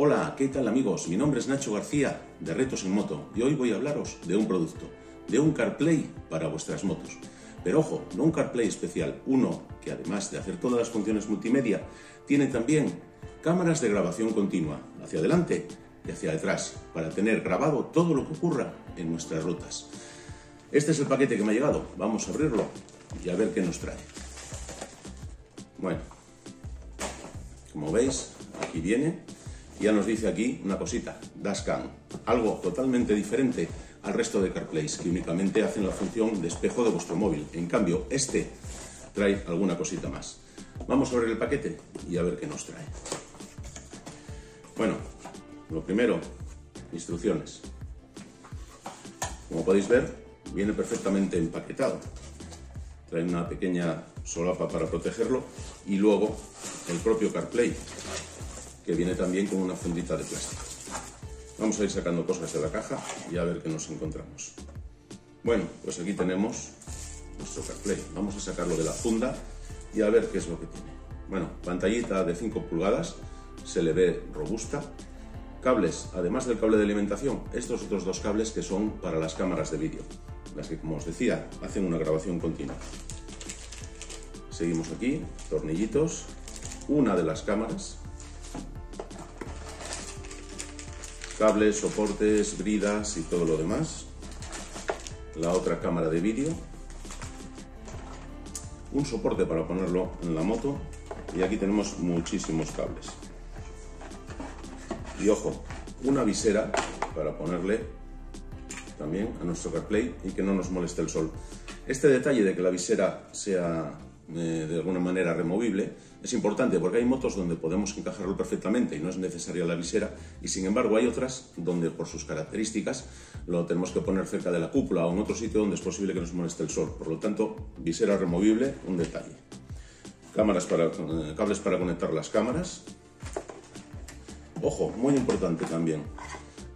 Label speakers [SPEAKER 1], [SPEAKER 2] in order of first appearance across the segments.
[SPEAKER 1] Hola, ¿qué tal amigos? Mi nombre es Nacho García de Retos en Moto y hoy voy a hablaros de un producto, de un CarPlay para vuestras motos. Pero ojo, no un CarPlay especial, uno que además de hacer todas las funciones multimedia, tiene también cámaras de grabación continua, hacia adelante y hacia detrás, para tener grabado todo lo que ocurra en nuestras rutas. Este es el paquete que me ha llegado, vamos a abrirlo y a ver qué nos trae. Bueno, como veis, aquí viene. Ya nos dice aquí una cosita, Dashcam, algo totalmente diferente al resto de CarPlays que únicamente hacen la función de espejo de vuestro móvil. En cambio, este trae alguna cosita más. Vamos a abrir el paquete y a ver qué nos trae. Bueno, lo primero, instrucciones. Como podéis ver, viene perfectamente empaquetado. Trae una pequeña solapa para protegerlo y luego el propio CarPlay, que viene también con una fundita de plástico. Vamos a ir sacando cosas de la caja y a ver qué nos encontramos. Bueno, pues aquí tenemos nuestro CarPlay. Vamos a sacarlo de la funda y a ver qué es lo que tiene. Bueno, pantallita de 5 pulgadas, se le ve robusta. Cables, además del cable de alimentación, estos otros dos cables que son para las cámaras de vídeo, las que, como os decía, hacen una grabación continua. Seguimos aquí, tornillitos, una de las cámaras, cables, soportes, bridas y todo lo demás. La otra cámara de vídeo. Un soporte para ponerlo en la moto. Y aquí tenemos muchísimos cables. Y ojo, una visera para ponerle también a nuestro CarPlay y que no nos moleste el sol. Este detalle de que la visera sea de alguna manera removible es importante porque hay motos donde podemos encajarlo perfectamente y no es necesaria la visera, y sin embargo hay otras donde por sus características lo tenemos que poner cerca de la cúpula o en otro sitio donde es posible que nos moleste el sol. Por lo tanto, visera removible, un detalle. Cables para conectar las cámaras. Ojo, muy importante también,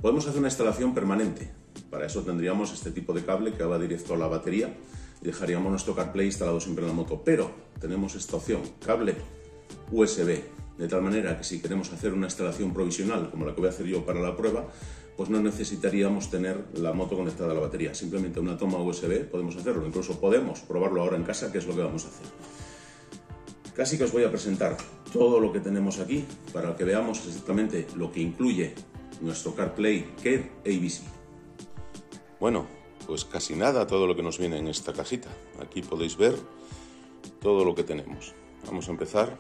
[SPEAKER 1] podemos hacer una instalación permanente. Para eso tendríamos este tipo de cable que va directo a la batería y dejaríamos nuestro CarPlay instalado siempre en la moto, pero tenemos esta opción, cable USB, de tal manera que si queremos hacer una instalación provisional como la que voy a hacer yo para la prueba, pues no necesitaríamos tener la moto conectada a la batería, simplemente una toma USB podemos hacerlo, incluso podemos probarlo ahora en casa, que es lo que vamos a hacer. Casi que os voy a presentar todo lo que tenemos aquí para que veamos exactamente lo que incluye nuestro CarPlay Care ABC. Bueno, pues casi nada, todo lo que nos viene en esta cajita. Aquí podéis ver todo lo que tenemos. Vamos a empezar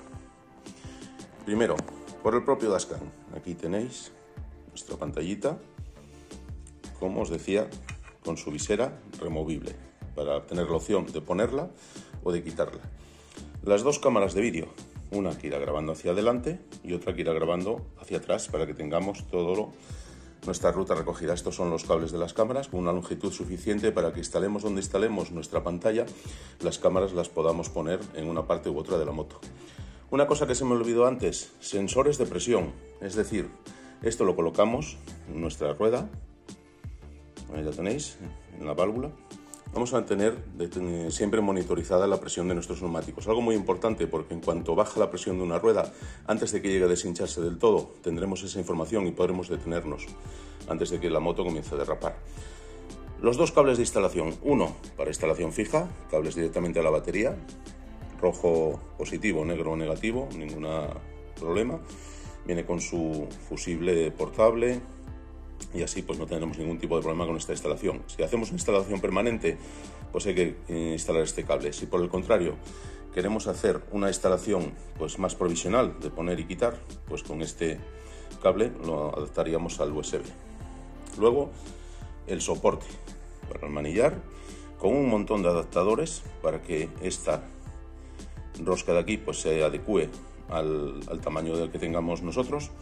[SPEAKER 1] primero por el propio Dashcam. Aquí tenéis nuestra pantallita, como os decía, con su visera removible para tener la opción de ponerla o de quitarla. Las dos cámaras de vídeo, una que irá grabando hacia adelante y otra que irá grabando hacia atrás para que tengamos nuestra ruta recogida. Estos son los cables de las cámaras con una longitud suficiente para que instalemos donde instalemos nuestra pantalla, las cámaras las podamos poner en una parte u otra de la moto. Una cosa que se me olvidó antes, sensores de presión, es decir, esto lo colocamos en nuestra rueda, ahí la tenéis, en la válvula. Vamos a tener siempre monitorizada la presión de nuestros neumáticos, algo muy importante porque en cuanto baja la presión de una rueda, antes de que llegue a deshincharse del todo, tendremos esa información y podremos detenernos antes de que la moto comience a derrapar. Los dos cables de instalación, uno para instalación fija, cables directamente a la batería, rojo positivo, negro negativo, ningún problema, viene con su fusible portable. Y así pues no tendremos ningún tipo de problema con esta instalación. Si hacemos una instalación permanente, pues hay que instalar este cable. Si por el contrario queremos hacer una instalación pues más provisional de poner y quitar, pues con este cable lo adaptaríamos al USB. Luego el soporte para el manillar con un montón de adaptadores para que esta rosca de aquí pues se adecue al tamaño del que tengamos nosotros.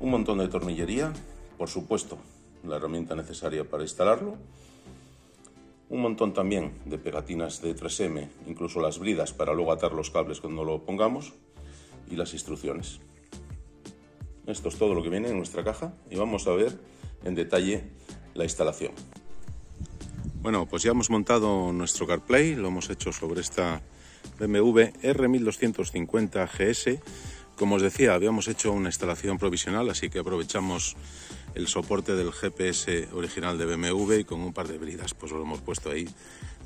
[SPEAKER 1] Un montón de tornillería, por supuesto la herramienta necesaria para instalarlo, un montón también de pegatinas de 3M, incluso las bridas para luego atar los cables cuando lo pongamos, y las instrucciones. Esto es todo lo que viene en nuestra caja y vamos a ver en detalle la instalación. Bueno, pues ya hemos montado nuestro CarPlay, lo hemos hecho sobre esta BMW R1250 GS Como os decía, habíamos hecho una instalación provisional, así que aprovechamos el soporte del GPS original de BMW y con un par de bridas pues lo hemos puesto ahí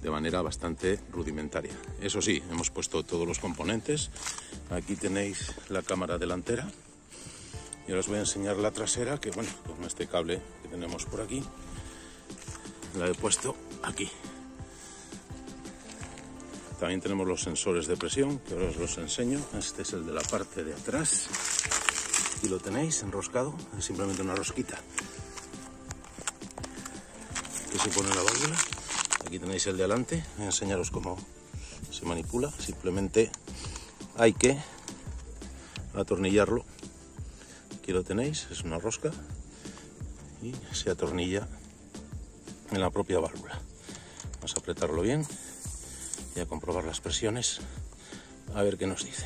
[SPEAKER 1] de manera bastante rudimentaria. Eso sí, hemos puesto todos los componentes. Aquí tenéis la cámara delantera y ahora os voy a enseñar la trasera, que bueno, con este cable que tenemos por aquí la he puesto aquí. También tenemos los sensores de presión, que ahora os los enseño. Este es el de la parte de atrás. Aquí lo tenéis enroscado, es simplemente una rosquita que se pone en la válvula. Aquí tenéis el de adelante, voy a enseñaros cómo se manipula. Simplemente hay que atornillarlo. Aquí lo tenéis, es una rosca y se atornilla en la propia válvula. Vamos a apretarlo bien y a comprobar las presiones, a ver qué nos dice.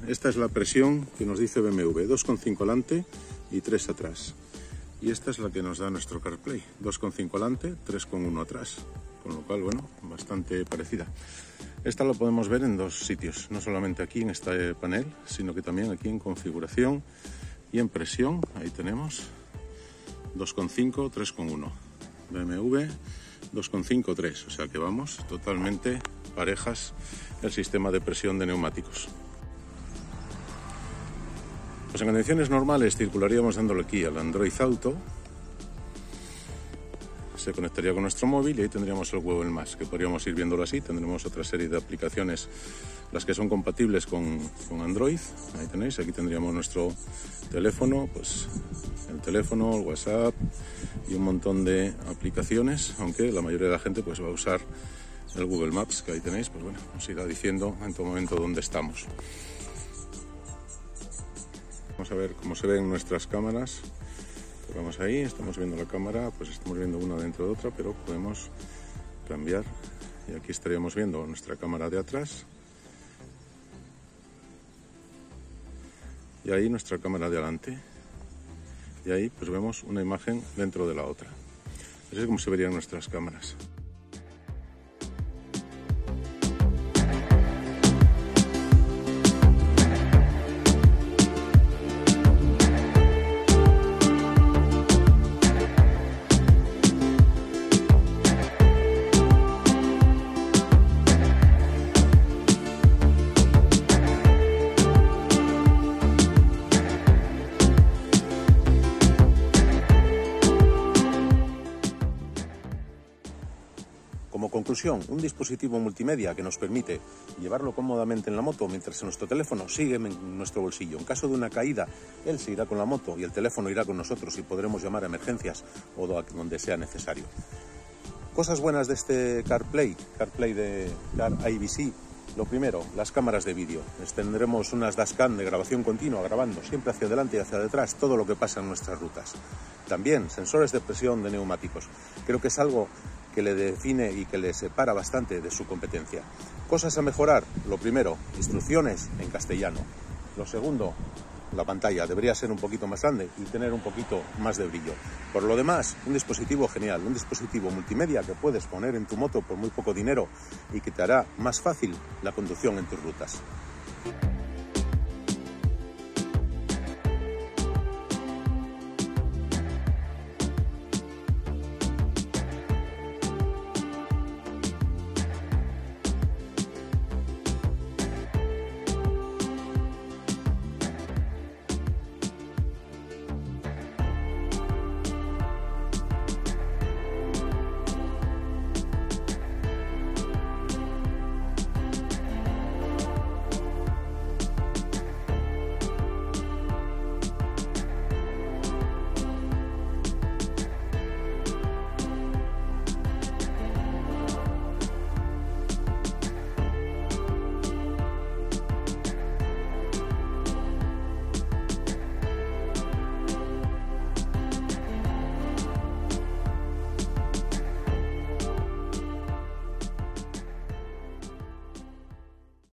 [SPEAKER 1] Esta es la presión que nos dice BMW, 2,5 adelante y 3 atrás. Y esta es la que nos da nuestro CarPlay, 2,5 adelante, 3,1 atrás. Con lo cual, bueno, bastante parecida. Esta lo podemos ver en dos sitios, no solamente aquí en este panel, sino que también aquí en configuración y en presión. Ahí tenemos 2,5, 3,1. BMW 2,5, 3, o sea que vamos totalmente parejas el sistema de presión de neumáticos. Pues en condiciones normales circularíamos dándole aquí al Android Auto, se conectaría con nuestro móvil y ahí tendríamos el Google Maps, que podríamos ir viéndolo así. Tendremos otra serie de aplicaciones, las que son compatibles con Android. Ahí tenéis, aquí tendríamos nuestro teléfono, pues el teléfono, el WhatsApp y un montón de aplicaciones, aunque la mayoría de la gente pues va a usar el Google Maps, que ahí tenéis, pues bueno, nos irá diciendo en todo momento dónde estamos. Vamos a ver cómo se ven nuestras cámaras. Tocamos ahí, estamos viendo la cámara, pues estamos viendo una dentro de otra, pero podemos cambiar y aquí estaríamos viendo nuestra cámara de atrás y ahí nuestra cámara de adelante y ahí pues vemos una imagen dentro de la otra. Así es como se verían nuestras cámaras. Como conclusión, un dispositivo multimedia que nos permite llevarlo cómodamente en la moto mientras nuestro teléfono sigue en nuestro bolsillo. En caso de una caída, él se irá con la moto y el teléfono irá con nosotros y podremos llamar a emergencias o donde sea necesario. Cosas buenas de este CarPlay de Car IVC. Lo primero, las cámaras de vídeo. Tendremos unas dashcam de grabación continua, grabando siempre hacia adelante y hacia detrás todo lo que pasa en nuestras rutas. También sensores de presión de neumáticos. Creo que es algo que le define y que le separa bastante de su competencia. Cosas a mejorar. Lo primero, instrucciones en castellano. Lo segundo, la pantalla debería ser un poquito más grande y tener un poquito más de brillo. Por lo demás, un dispositivo genial, un dispositivo multimedia que puedes poner en tu moto por muy poco dinero y que te hará más fácil la conducción en tus rutas.